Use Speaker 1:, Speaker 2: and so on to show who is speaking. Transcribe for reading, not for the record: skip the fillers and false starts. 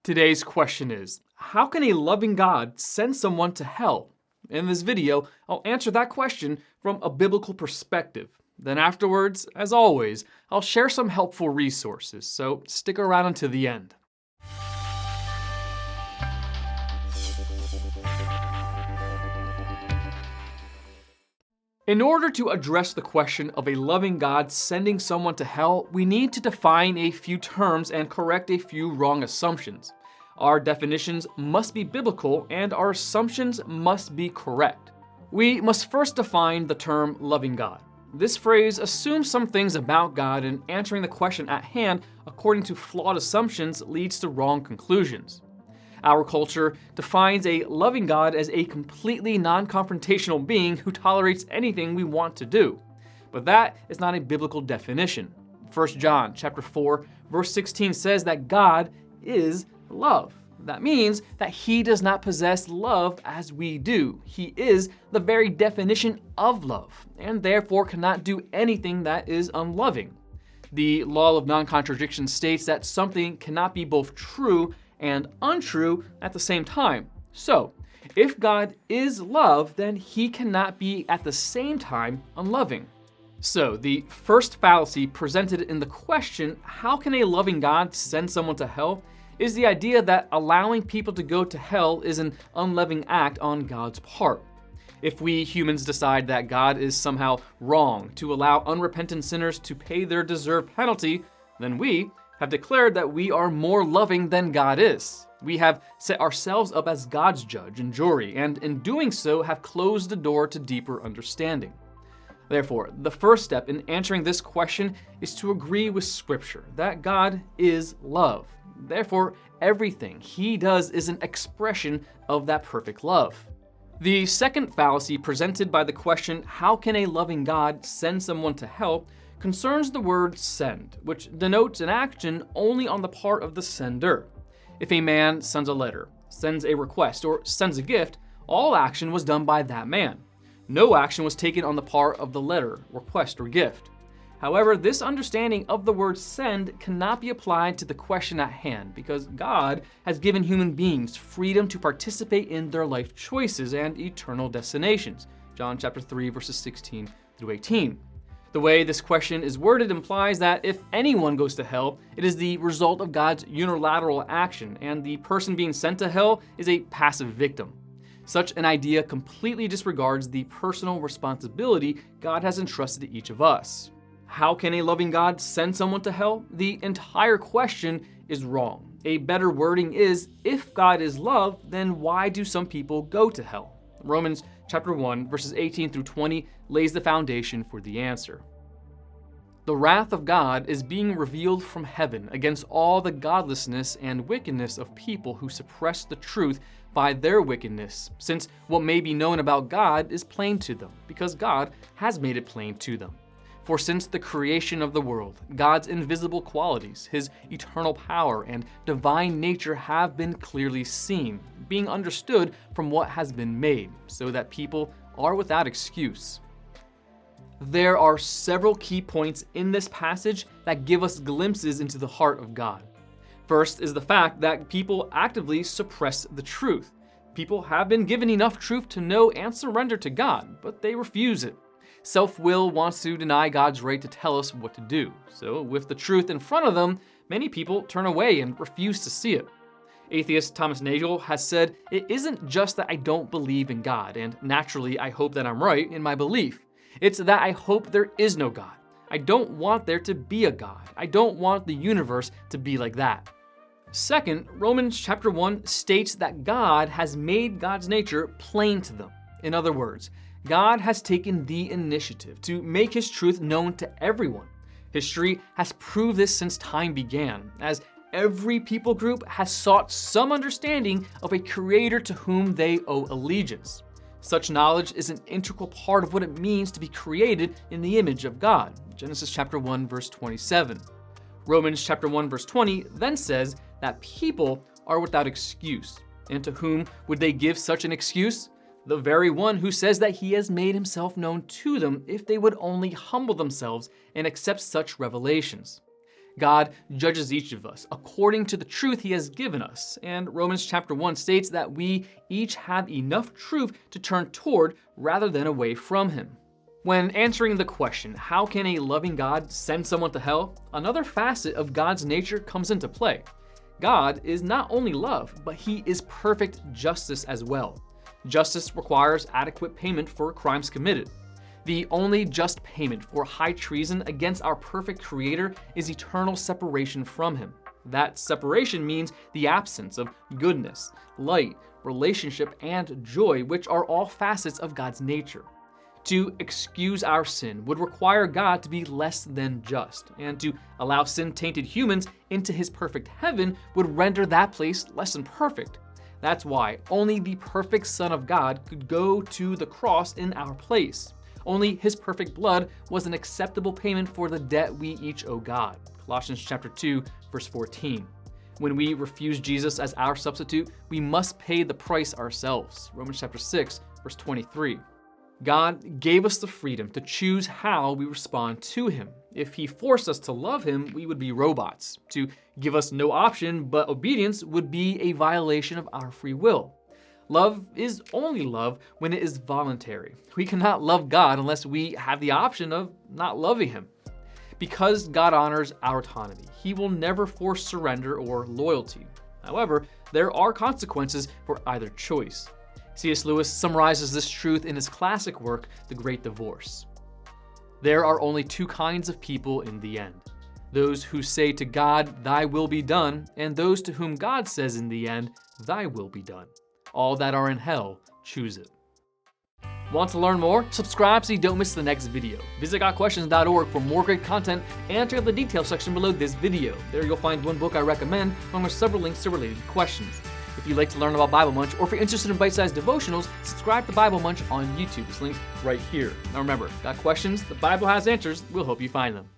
Speaker 1: Today's question is, how can a loving God send someone to hell? In this video, I'll answer that question from a biblical perspective. Then afterwards, as always, I'll share some helpful resources, so stick around until the end. In order to address the question of a loving God sending someone to hell, we need to define a few terms and correct a few wrong assumptions. Our definitions must be biblical and our assumptions must be correct. We must first define the term loving God. This phrase assumes some things about God, and answering the question at hand according to flawed assumptions leads to wrong conclusions. Our culture defines a loving God as a completely non-confrontational being who tolerates anything we want to do. But that is not a biblical definition. 1 John chapter 4, verse 16 says that God is love. That means that he does not possess love as we do. He is the very definition of love, and therefore cannot do anything that is unloving. The law of non-contradiction states that something cannot be both true and untrue at the same time. So, if God is love, then he cannot be at the same time unloving. So, the first fallacy presented in the question, how can a loving God send someone to hell, is the idea that allowing people to go to hell is an unloving act on God's part. If we humans decide that God is somehow wrong to allow unrepentant sinners to pay their deserved penalty, then we have declared that we are more loving than God is. We have set ourselves up as God's judge and jury, and in doing so have closed the door to deeper understanding. Therefore, the first step in answering this question is to agree with Scripture that God is love. Therefore, everything he does is an expression of that perfect love. The second fallacy presented by the question, how can a loving God send someone to hell, concerns the word send, which denotes an action only on the part of the sender. If a man sends a letter, sends a request, or sends a gift, all action was done by that man. No action was taken on the part of the letter, request, or gift. However, this understanding of the word send cannot be applied to the question at hand because God has given human beings freedom to participate in their life choices and eternal destinations. John chapter 3, verses 16 through 18. The way this question is worded implies that if anyone goes to hell, it is the result of God's unilateral action, and the person being sent to hell is a passive victim. Such an idea completely disregards the personal responsibility God has entrusted to each of us. How can a loving God send someone to hell? The entire question is wrong. A better wording is, if God is love, then why do some people go to hell? Romans chapter 1, verses 18 through 20 lays the foundation for the answer. The wrath of God is being revealed from heaven against all the godlessness and wickedness of people who suppress the truth by their wickedness, since what may be known about God is plain to them, because God has made it plain to them. For since the creation of the world, God's invisible qualities, his eternal power and divine nature have been clearly seen, being understood from what has been made, so that people are without excuse. There are several key points in this passage that give us glimpses into the heart of God. First is the fact that people actively suppress the truth. People have been given enough truth to know and surrender to God, but they refuse it. Self-will wants to deny God's right to tell us what to do. So with the truth in front of them, many people turn away and refuse to see it. Atheist Thomas Nagel has said, "It isn't just that I don't believe in God, and naturally I hope that I'm right in my belief. It's that I hope there is no God. I don't want there to be a God. I don't want the universe to be like that." Second, Romans chapter 1 states that God has made God's nature plain to them. In other words, God has taken the initiative to make his truth known to everyone. History has proved this since time began, as every people group has sought some understanding of a creator to whom they owe allegiance. Such knowledge is an integral part of what it means to be created in the image of God. Genesis chapter 1, verse 27. Romans chapter 1, verse 20 then says that people are without excuse. And to whom would they give such an excuse? The very one who says that he has made himself known to them if they would only humble themselves and accept such revelations. God judges each of us according to the truth he has given us, and Romans chapter 1 states that we each have enough truth to turn toward rather than away from him. When answering the question, how can a loving God send someone to hell, another facet of God's nature comes into play. God is not only love, but he is perfect justice as well. Justice requires adequate payment for crimes committed. The only just payment for high treason against our perfect Creator is eternal separation from him. That separation means the absence of goodness, light, relationship, and joy, which are all facets of God's nature. To excuse our sin would require God to be less than just, and to allow sin-tainted humans into his perfect heaven would render that place less than perfect. That's why only the perfect Son of God could go to the cross in our place. Only his perfect blood was an acceptable payment for the debt we each owe God. Colossians chapter 2, verse 14. When we refuse Jesus as our substitute, we must pay the price ourselves. Romans chapter 6, verse 23. God gave us the freedom to choose how we respond to him. If he forced us to love him, we would be robots. To give us no option but obedience would be a violation of our free will. Love is only love when it is voluntary. We cannot love God unless we have the option of not loving him. Because God honors our autonomy, he will never force surrender or loyalty. However, there are consequences for either choice. C.S. Lewis summarizes this truth in his classic work, The Great Divorce. There are only two kinds of people in the end. Those who say to God, thy will be done, and those to whom God says in the end, thy will be done. All that are in hell choose it. Want to learn more? Subscribe so you don't miss the next video. Visit GotQuestions.org for more great content and check out the details section below this video. There you'll find one book I recommend along with several links to related questions. If you'd like to learn about Bible Munch, or if you're interested in bite-sized devotionals, subscribe to Bible Munch on YouTube. It's linked right here. Now remember, got questions? The Bible has answers. We'll help you find them.